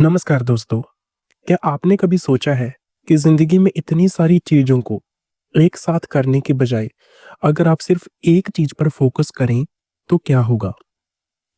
नमस्कार दोस्तों। क्या आपने कभी सोचा है कि जिंदगी में इतनी सारी चीजों को एक साथ करने के बजाय अगर आप सिर्फ एक चीज पर फोकस करें तो क्या होगा?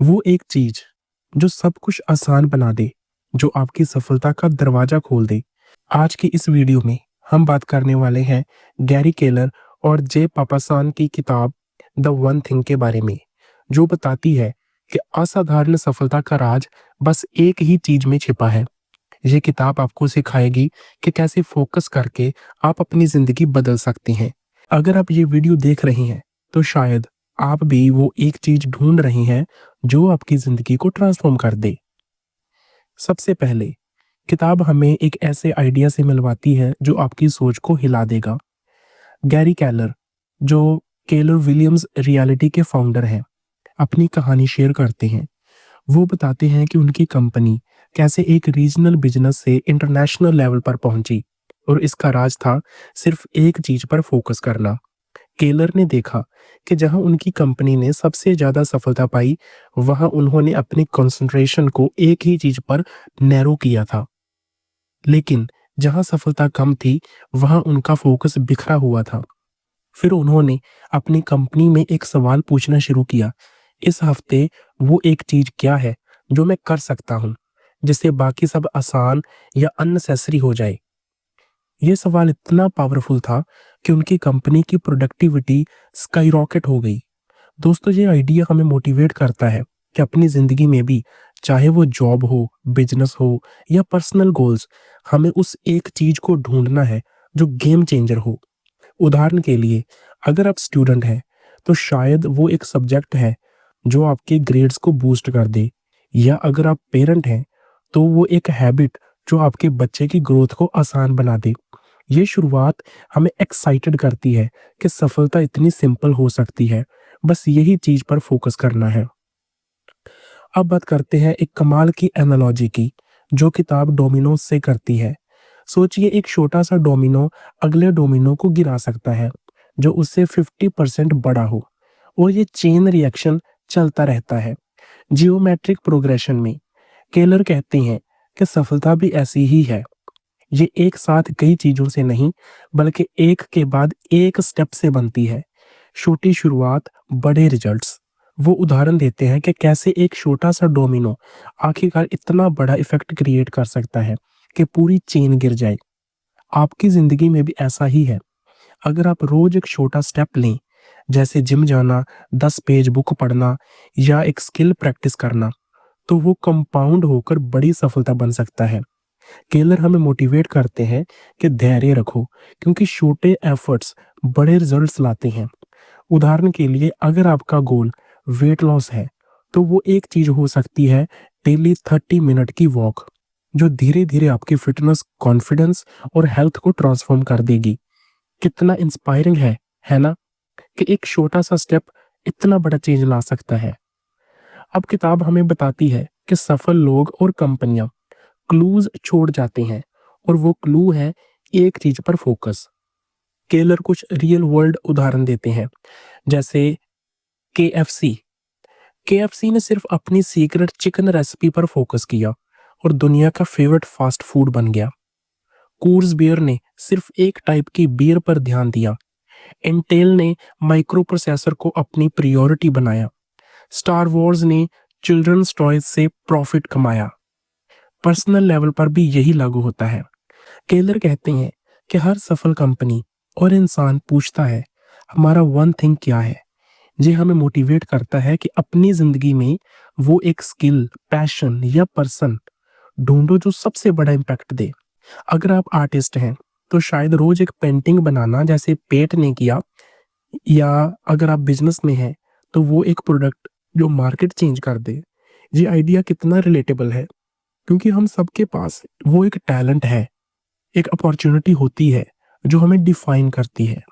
वो एक चीज जो सब कुछ आसान बना दे, जो आपकी सफलता का दरवाजा खोल दे। आज की इस वीडियो में हम बात करने वाले हैं गैरी केलर और जे पापासान की किताब द वन थिंग के बारे में, जो बताती है कि असाधारण सफलता का राज बस एक ही चीज में छिपा है। ये किताब आपको सिखाएगी कि कैसे फोकस करके आप अपनी जिंदगी बदल सकते हैं। अगर आप ये वीडियो देख रहे हैं तो शायद आप भी वो एक चीज ढूंढ रहे हैं जो आपकी जिंदगी को ट्रांसफॉर्म कर दे। सबसे पहले किताब हमें एक ऐसे आइडिया से मिलवाती है जो आपकी सोच को हिला देगा। गैरी केलर, जो केलर विलियम्स रियलिटी के फाउंडर हैं, अपनी कहानी शेयर करते हैं। वो बताते हैं कि उनकी कंपनी कैसे एक रीजनल बिजनेस से इंटरनेशनल लेवल पर पहुंची, और इसका राज था सिर्फ एक चीज पर फोकस करना। केलर ने देखा कि जहां उनकी कंपनी ने सबसे ज्यादा सफलता पाई, वहां उन्होंने अपने कंसंट्रेशन को एक ही चीज पर नैरो किया था। लेकिन जहां सफलता कम थी, वहां उनका फोकस बिखरा हुआ था। फिर उन्होंने अपनी कंपनी में एक सवाल पूछना शुरू किया, इस हफ्ते वो एक चीज क्या है जो मैं कर सकता हूं जिससे बाकी सब आसान या अननेसेसरी हो जाए। ये सवाल इतना पावरफुल था कि उनकी कंपनी की प्रोडक्टिविटी स्काईरॉकेट हो गई। दोस्तों, ये आइडिया हमें मोटिवेट करता है कि अपनी जिंदगी में भी, चाहे वो जॉब हो, बिजनेस हो या पर्सनल गोल्स, हमें उस एक चीज को ढूंढना है जो गेम चेंजर हो। उदाहरण के लिए, अगर आप स्टूडेंट हैं तो शायद वो एक सब्जेक्ट है जो आपके ग्रेड्स को बूस्ट कर दे, या अगर आप पेरेंट हैं तो वो एक हैबिट जो आपके बच्चे की ग्रोथ को आसान बना दे। ये शुरुआत हमें एक्साइटेड करती है कि सफलता इतनी सिंपल हो सकती है, बस यही चीज पर फोकस करना है। अब बात करते हैं एक कमाल की एनालॉजी की, जो किताब डोमिनोज से करती है। सोचिए, एक छोटा सा डोमिनो अगले डोमिनो को गिरा सकता है जो उससे 50% बड़ा हो, और ये चेन रिएक्शन चलता रहता है। जियोमेट्रिक प्रोग्रेशन में केलर कहते हैं कि सफलता भी ऐसी ही है। ये एक साथ कई चीजों से नहीं, बल्कि एक के बाद एक स्टेप से बनती है। छोटी शुरुआत, बड़े रिजल्ट्स। वो उदाहरण देते हैं कि कैसे एक छोटा सा डोमिनो आखिरकार इतना बड़ा इफेक्ट क्रिएट कर सकता है कि पूरी चेन गिर जाए। आपकी जिंदगी में भी ऐसा ही है। अगर आप रोज एक छोटा स्टेप लें, जैसे जिम जाना, 10 पेज बुक पढ़ना या एक स्किल प्रैक्टिस करना, तो वो कंपाउंड होकर बड़ी सफलता बन सकता है। केलर हमें मोटिवेट करते हैं कि धैर्य रखो, क्योंकि छोटे एफर्ट्स बड़े रिजल्ट्स लाते हैं। उदाहरण के लिए, अगर आपका गोल वेट लॉस है तो वो एक चीज हो सकती है डेली 30 मिनट की वॉक, जो धीरे धीरे आपकी फिटनेस, कॉन्फिडेंस और हेल्थ को ट्रांसफॉर्म कर देगी। कितना इंस्पायरिंग है ना, कि एक छोटा सा स्टेप इतना बड़ा चेंज ला सकता है। अब किताब हमें बताती है कि सफल लोग और कंपनियां क्लूज छोड़ जाते हैं, और वो क्लू है एक चीज पर फोकस। केलर कुछ रियल वर्ल्ड उदाहरण देते हैं, जैसे केएफसी। केएफसी ने सिर्फ अपनी सीक्रेट चिकन रेसिपी पर फोकस किया और दुनिया का फेवरेट फास्ट फूड बन गया। कूर्स बियर ने सिर्फ एक टाइप की बियर पर ध्यान दिया। इंटेल ने माइक्रो प्रोसेसर को अपनी प्रायोरिटी बनाया। स्टार वॉर्स ने चिल्ड्रंस टॉयज से प्रॉफिट कमाया। पर्सनल लेवल पर भी यही लागू होता है। केलर कहते हैं कि हर सफल कंपनी और इंसान पूछता है, हमारा वन थिंग क्या है। ये हमें मोटिवेट करता है कि अपनी जिंदगी में वो एक स्किल, पैशन या पर्सन ढूंढो जो सबसे बड़ा इम्पैक्ट दे। अगर आप आर्टिस्ट हैं तो शायद रोज एक पेंटिंग बनाना, जैसे पेट ने किया, या अगर आप बिजनेस में हैं तो वो एक प्रोडक्ट जो मार्केट चेंज कर दे। ये आइडिया कितना रिलेटेबल है, क्योंकि हम सबके पास वो एक टैलेंट है, एक अपॉर्चुनिटी होती है जो हमें डिफाइन करती है।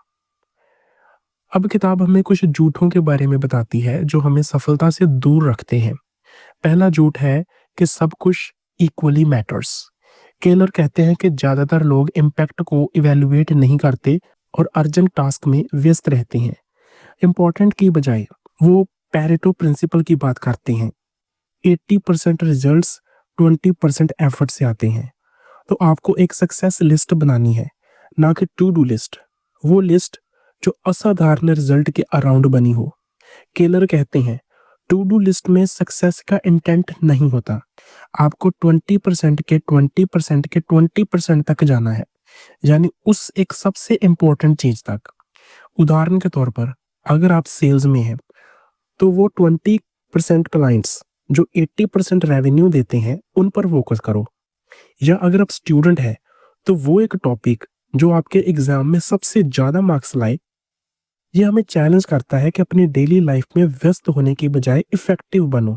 अब किताब हमें कुछ झूठों के बारे में बताती है जो हमें सफलता से दूर रखते हैं। पहला झूठ है कि सब कुछ इक्वली मैटर्स। केलर कहते हैं कि ज्यादातर लोग इम्पैक्ट को इवेलुएट नहीं करते और अर्जेंट टास्क में व्यस्त रहते हैं। इम्पोर्टेंट की बजाय वो पैरेटो प्रिंसिपल की बात करते हैं। 80% रिजल्ट्स 20% एफर्ट से आते हैं। तो आपको एक सक्सेस लिस्ट बनानी है, ना कि टू डू लिस्ट। वो लिस्ट जो असाधारण रिजल्ट के अराउंड बनी हो। केलर कहते हैं टू डू लिस्ट में सक्सेस का इंटेंट नहीं होता। आपको 20% के 20% के 20% तक जाना है, यानी उस एक सबसे इंपॉर्टेंट चीज तक। उदाहरण के तौर पर अगर आप सेल्स में हैं तो वो 20% क्लाइंट्स जो 80% रेवेन्यू देते हैं उन पर फोकस करो। या अगर आप स्टूडेंट हैं तो वो एक टॉपिक जो आपके एग्जाम में सबसे ज्यादा मार्क्स लाए। ये हमें चैलेंज करता है कि अपनी डेली लाइफ में व्यस्त होने की बजाय इफेक्टिव बनो।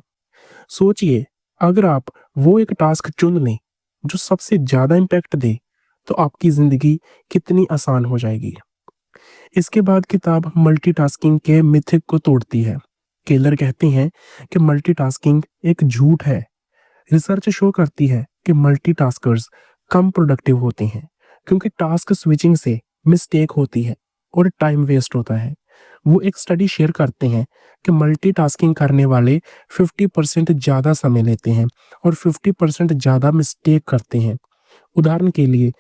सोचिए, अगर आप वो एक टास्क चुन लें जो सबसे ज्यादा इम्पैक्ट दे तो आपकी जिंदगी कितनी आसान हो जाएगी। इसके बाद किताब मल्टीटास्किंग के मिथक को तोड़ती है। केलर कहते हैं कि मल्टीटास्किंग एक झूठ है। रिसर्च शो करती है कि मल्टीटास्कर्स कम प्रोडक्टिव होते हैं क्योंकि टास्क स्विचिंग से मिस्टेक होती है और टाइम वेस्ट होता है। वो एक स्टडी शेयर करते हैं कि मल्टीटास्किंग करने वाले 50% ज़्यादा समय लेते हैं और 50% ज़्यादा मिस्टेक करते हैं। उदाहरण के लिए,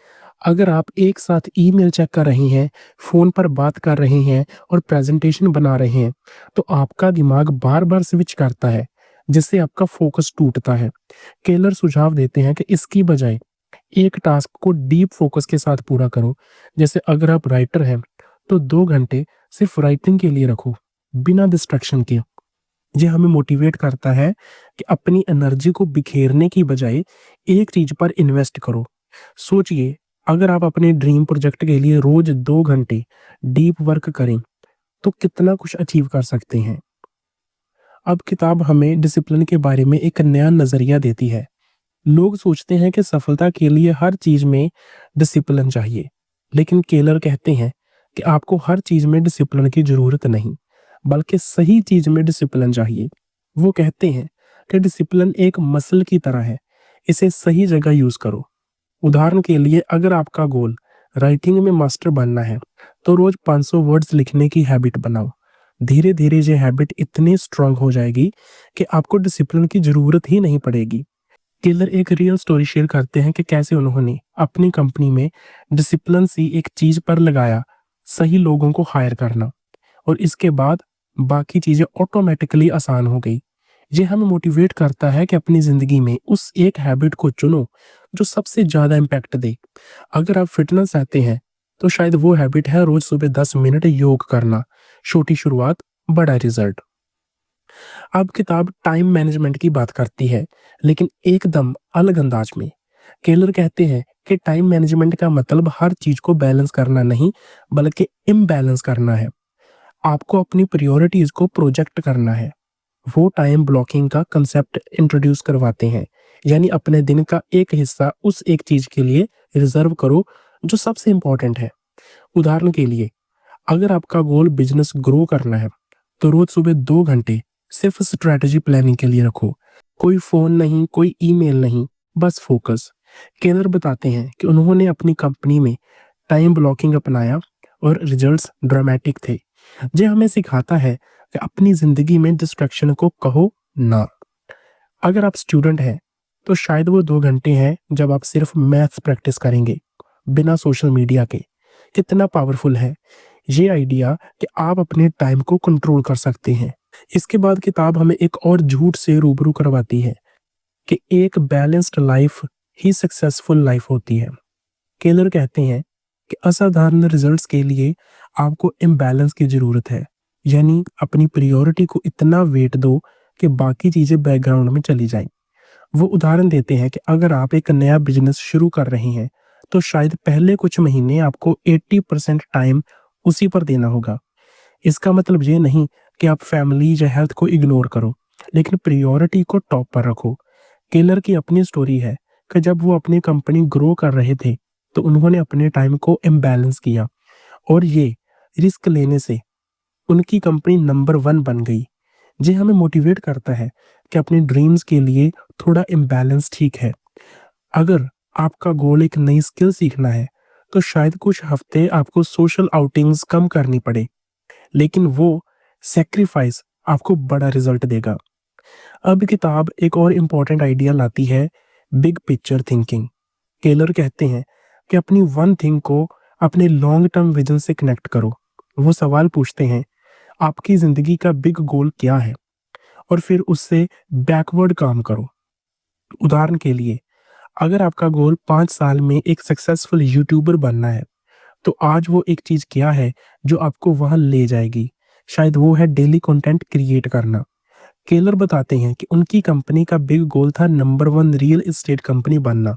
अगर आप एक साथ ईमेल चेक कर रहे हैं, फ़ोन पर बात कर रहे हैं और प्रेजेंटेशन बना रहे हैं, तो आपका दिमाग बार-बार स्विच करता है, जिससे आपका फोकस टूटता है। केलर सुझाव देते हैं कि इसकी बजाय एक टास्क को डीप फोकस के साथ पूरा करो। जैसे अगर आप राइटर हैं, तो 2 घंटे सिर्फ राइटिंग के लिए रखो, बिना डिस्ट्रैक्शन के। ये हमें मोटिवेट करता है कि अपनी एनर्जी को बिखेरने की बजाय एक चीज पर इन्वेस्ट करो। सोचिए, अगर आप अपने ड्रीम प्रोजेक्ट के लिए रोज 2 घंटे डीप वर्क करें, तो कितना कुछ अचीव कर सकते हैं। अब किताब हमें डिसिप्लिन के बारे में एक नया नजरिया देती है। लोग सोचते हैं कि सफलता के लिए हर चीज में डिसिप्लिन चाहिए, लेकिन केलर कहते हैं कि आपको हर चीज में डिसिप्लिन की जरूरत नहीं, बल्कि सही चीज में डिसिप्लिन चाहिए। वो कहते हैं कि डिसिप्लिन एक मसल की तरह है, इसे सही जगह यूज करो। उदाहरण के लिए, अगर आपका गोल राइटिंग में मास्टर बनना है, तो रोज 500 वर्ड्स लिखने की हैबिट बनाओ। धीरे धीरे ये हैबिट इतनी स्ट्रांग हो जाएगी कि आपको डिसिप्लिन की जरूरत ही नहीं पड़ेगी। केलर एक रियल स्टोरी शेयर करते हैं कि कैसे उन्होंने अपनी कंपनी में डिसिप्लिन सी एक चीज पर लगाया, सही लोगों को हायर करना, और इसके बाद बाकी चीजें ऑटोमेटिकली आसान हो गई। ये हमें मोटिवेट करता है कि अपनी जिंदगी में उस एक हैबिट को चुनो जो सबसे ज्यादा इम्पैक्ट दे। अगर आप फिटनेस चाहते हैं तो शायद वो हैबिट है रोज सुबह 10 मिनट योग करना। छोटी शुरुआत, बड़ा रिजल्ट। अब किताब टाइम मैनेजमेंट की बात करती है, लेकिन एकदम अलग अंदाज में। केलर कहते हैं कि टाइम मैनेजमेंट का मतलब हर चीज को बैलेंस करना नहीं, बल्कि इम्बैलेंस करना है। आपको अपनी प्रायोरिटीज को प्रोजेक्ट करना है। वो टाइम ब्लॉकिंग का कंसेप्ट इंट्रोड्यूस करवाते हैं, यानी अपने दिन का एक हिस्सा उस एक चीज के लिए रिजर्व करो जो सबसे इंपॉर्टेंट है। उदाहरण के लिए, अगर आपका गोल बिजनेस ग्रो करना है, तो रोज सुबह 2 घंटे सिर्फ स्ट्रेटेजी प्लानिंग के लिए रखो। कोई फोन नहीं, कोई ईमेल नहीं, बस फोकस। केलर बताते हैं कि उन्होंने अपनी कंपनी में टाइम ब्लॉकिंग अपनाया और रिजल्ट्स ड्रामेटिक थे। ये हमें सिखाता है कि अपनी जिंदगी में डिस्ट्रैक्शन को कहो ना। अगर आप स्टूडेंट हैं तो शायद वो 2 घंटे हैं जब आप सिर्फ मैथ्स प्रैक्टिस करेंगे, बिना सोशल मीडिया के। कितना पावरफुल है ये आइडिया कि आप अपने टाइम को कंट्रोल कर सकते हैं। इसके बाद किताब हमें एक और झूठ से रूबरू करवाती है कि एक बैलेंस्ड लाइफ ही सक्सेसफुल लाइफ होती है। केलर कहते हैं कि असाधारण रिजल्ट्स के लिए आपको इम्बैलेंस की जरूरत है, यानी अपनी प्रायोरिटी को इतना वेट दो कि बाकी चीजें बैकग्राउंड में चली जाएं। वो उदाहरण देते हैं कि अगर आप एक नया बिजनेस शुरू कर रहे हैं, तो शायद पहले कुछ महीने आपको 80% टाइम उसी पर देना होगा। इसका मतलब ये नहीं कि आप फैमिली या हेल्थ को इग्नोर करो, लेकिन प्रायोरिटी को टॉप पर रखो। केलर की अपनी स्टोरी है कि जब वो अपनी कंपनी ग्रो कर रहे थे, तो उन्होंने अपने टाइम को इम्बैलेंस किया, और ये रिस्क लेने से उनकी कंपनी नंबर 1 बन गई। ये हमें मोटिवेट करता है कि अपने ड्रीम्स के लिए थोड़ा इम्बैलेंस ठीक है। अगर आपका गोल एक नई स्किल सीखना है, तो शायद कुछ हफ्ते आपको सोशल आउटिंग्स कम करनी पड़े, लेकिन वो सैक्रिफाइस आपको बड़ा रिजल्ट देगा। अब किताब एक और इम्पॉर्टेंट आइडिया लाती है बिग पिक्चर थिंकिंग। केलर कहते हैं कि अपनी वन थिंग को अपने लॉन्ग टर्म विजन से कनेक्ट करो। वो सवाल पूछते हैं, आपकी ज़िंदगी का बिग गोल क्या है? और फिर उससे बैकवर्ड काम करो। उदाहरण के लिए, अगर आपका गोल 5 साल में एक सक्सेसफुल यूट्यूबर बनना है, तो आज वो एक चीज़ क्या है जो आपको वहाँ ले जाएगी? शायद वो है डेली कंटेंट क्रिएट करना। केलर बताते हैं कि उनकी कंपनी का बिग गोल था नंबर 1 रियल एस्टेट कंपनी बनना,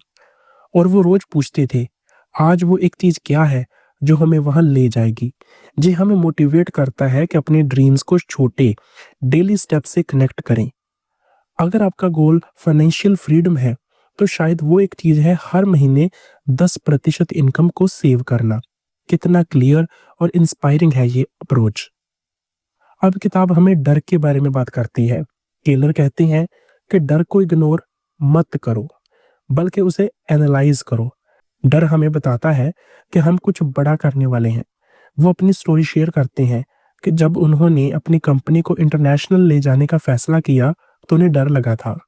और वो रोज़ पूछते थे, आज वो एक चीज़ क्या है जो हमें वहाँ ले जाएगी? ये हमें मोटिवेट करता है कि अपने ड्रीम्स को छोटे डेली स्टेप से कनेक्ट करें। अगर आपका गोल फाइनेंशियल फ्रीडम है, तो शायद वो एक चीज़ है हर महीने 10% इनकम को सेव करना। कितना क्लियर और इंस्पायरिंग है ये अप्रोच। अब किताब हमें डर के बारे में बात करती है। टेलर कहते हैं कि डर को इग्नोर मत करो, बल्कि उसे एनालाइज करो। डर हमें बताता है कि हम कुछ बड़ा करने वाले हैं। वो अपनी स्टोरी शेयर करते हैं कि जब उन्होंने अपनी कंपनी को इंटरनेशनल ले जाने का फैसला किया, तो उन्हें डर लगा था,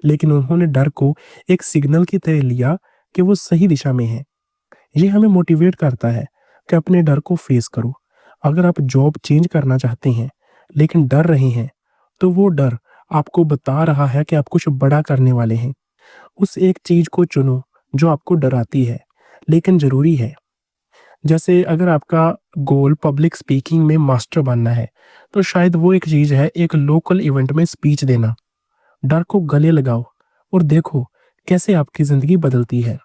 लेकिन उन्होंने डर को एक सिग्नल की तरह लिया कि वो सही दिशा में है। ये हमें मोटिवेट करता है कि अपने डर को फेस करो। अगर आप जॉब चेंज करना चाहते हैं लेकिन डर रहे हैं, तो वो डर आपको बता रहा है कि आप कुछ बड़ा करने वाले हैं। उस एक चीज को चुनो जो आपको डराती है लेकिन जरूरी है। जैसे अगर आपका गोल पब्लिक स्पीकिंग में मास्टर बनना है, तो शायद वो एक चीज है एक लोकल इवेंट में स्पीच देना। डर को गले लगाओ और देखो कैसे आपकी जिंदगी बदलती है।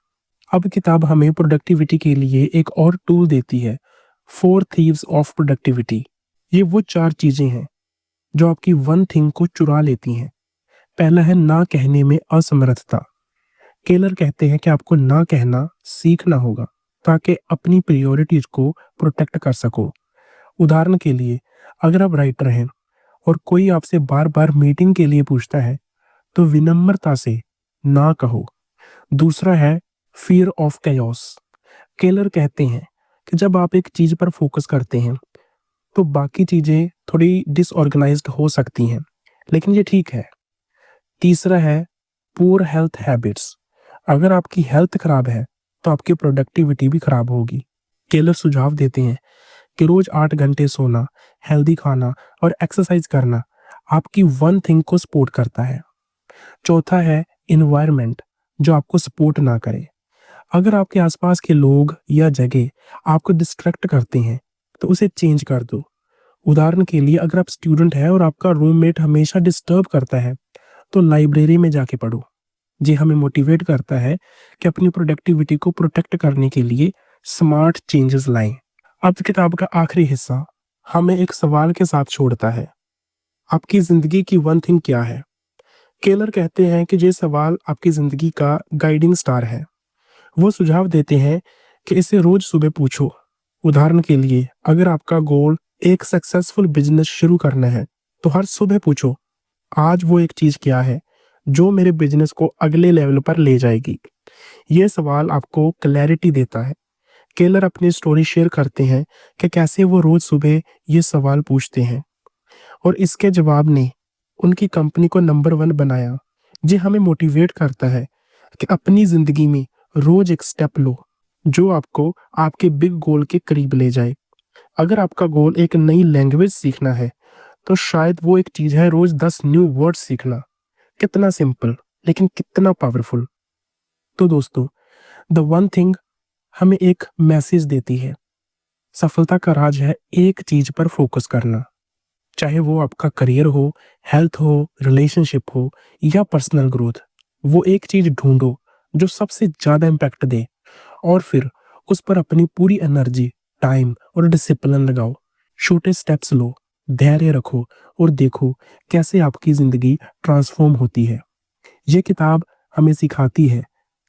अब किताब हमें प्रोडक्टिविटी के लिए एक और टूल देती है, 4 थीव्स ऑफ प्रोडक्टिविटी। ये वो 4 चीजें हैं जो आपकी वन थिंग को चुरा लेती हैं। पहला है ना कहने में असमर्थता। केलर कहते हैं कि आपको ना कहना सीखना होगा ताकि अपनी प्रायोरिटीज को प्रोटेक्ट कर सको। उदाहरण के लिए, अगर आप राइटर हैं और कोई आपसे बार बार मीटिंग के लिए पूछता है, तो विनम्रता से ना कहो। दूसरा है फियर ऑफ कैओस। केलर कहते हैं कि जब आप एक चीज पर फोकस करते हैं, तो बाकी चीजें थोड़ी डिसऑर्गेनाइज्ड हो सकती हैं, लेकिन ये ठीक है। तीसरा है पुअर हेल्थ हैबिट्स। अगर आपकी हेल्थ खराब है, तो आपकी प्रोडक्टिविटी भी खराब होगी। केलर सुझाव देते हैं कि रोज 8 घंटे सोना, हेल्दी खाना और एक्सरसाइज करना आपकी वन थिंग को सपोर्ट करता है। चौथा है इन्वायरमेंट, जो आपको सपोर्ट ना करे। अगर आपके आसपास के लोग या जगह आपको डिस्ट्रैक्ट करते हैं, तो उसे चेंज कर दो। उदाहरण के लिए, अगर आप स्टूडेंट हैं और आपका रूममेट हमेशा डिस्टर्ब करता है, तो लाइब्रेरी में जाके पढ़ो। ये हमें मोटिवेट करता है कि अपनी प्रोडक्टिविटी को प्रोटेक्ट करने के लिए स्मार्ट चेंजेस लाएं। अब किताब का आखिरी हिस्सा हमें एक सवाल के साथ छोड़ता है, आपकी जिंदगी की वन थिंग क्या है? केलर कहते हैं कि ये सवाल आपकी जिंदगी का गाइडिंग स्टार है। वो सुझाव देते हैं कि इसे रोज सुबह पूछो। उदाहरण के लिए, अगर आपका गोल एक सक्सेसफुल बिजनेस शुरू करना है, तो हर सुबह पूछो, आज वो एक चीज क्या है जो मेरे बिजनेस को अगले लेवल पर ले जाएगी। ये सवाल आपको क्लैरिटी देता है। केलर अपनी स्टोरी शेयर करते हैं कि कैसे वो रोज सुबह ये सवाल पूछते हैं और इसके जवाब ने उनकी कंपनी को नंबर 1 बनाया। ये हमें मोटिवेट करता है कि अपनी जिंदगी में रोज एक स्टेप लो जो आपको आपके बिग गोल के करीब ले जाए। अगर आपका गोल एक नई लैंग्वेज सीखना है, तो शायद वो एक चीज है रोज 10 न्यू वर्ड्स सीखना। कितना सिंपल लेकिन कितना पावरफुल। तो दोस्तों, द वन थिंग हमें एक मैसेज देती है, सफलता का राज है एक चीज पर फोकस करना। चाहे वो आपका करियर हो, हेल्थ हो, रिलेशनशिप हो या पर्सनल ग्रोथ। वो एक चीज ढूंढो जो सबसे ज्यादा इम्पैक्ट दे और फिर उस पर अपनी पूरी एनर्जी, टाइम और डिसिप्लिन लगाओ। छोटे स्टेप्स लो, धैर्य रखो और देखो कैसे आपकी जिंदगी ट्रांसफॉर्म होती है। ये किताब हमें सिखाती है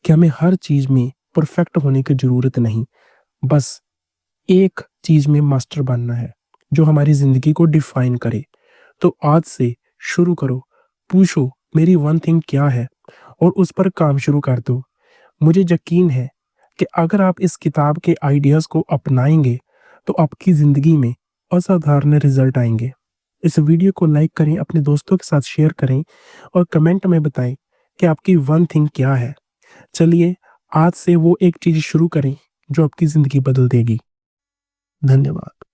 कि हमें हर चीज में परफेक्ट होने की जरूरत नहीं, बस एक चीज में मास्टर बनना है जो हमारी जिंदगी को डिफाइन करे। तो आज से शुरू करो, पूछो मेरी वन थिंग क्या है और उस पर काम शुरू कर दो। मुझे यकीन है कि अगर आप इस किताब के आइडियाज को अपनाएंगे, तो आपकी जिंदगी में असाधारण रिजल्ट आएंगे। इस वीडियो को लाइक करें, अपने दोस्तों के साथ शेयर करें और कमेंट में बताएं कि आपकी वन थिंग क्या है। चलिए, आज से वो एक चीज़ शुरू करें जो आपकी ज़िंदगी बदल देगी। धन्यवाद।